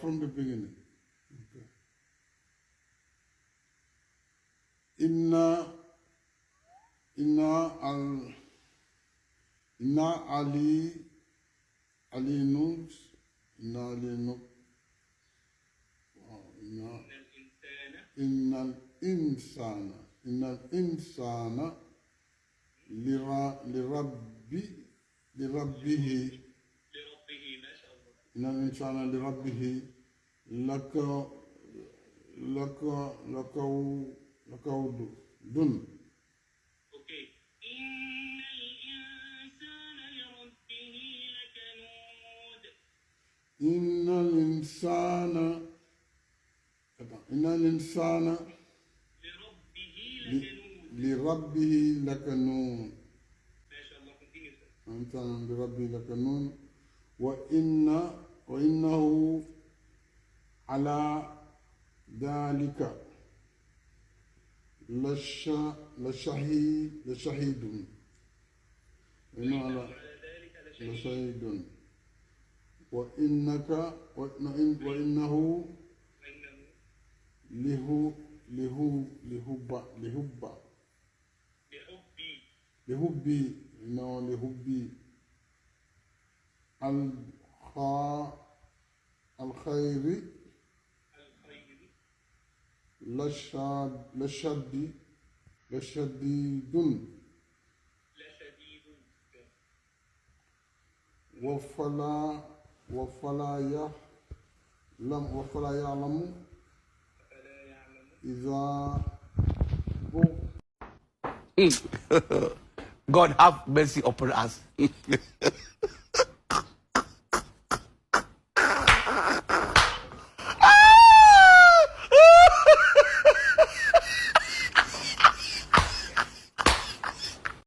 from the beginning. Okay. Inna Ali Nubs. Inna Ali Nub. إن الإنسان لربه إن الإنسان لربه لكودٌ. Okay. إن الإنسان لربه لكنود. إن الإنسان لربه لكنود. ما شاء الله. continue sir. الإنسان لربه لكنود وإنه على ذلك لشهيد. إنه على ذلك لشهيد. وإنه لهبي إنه لهبي الخير لشديد. وفلا يعلم إذا God have mercy upon us.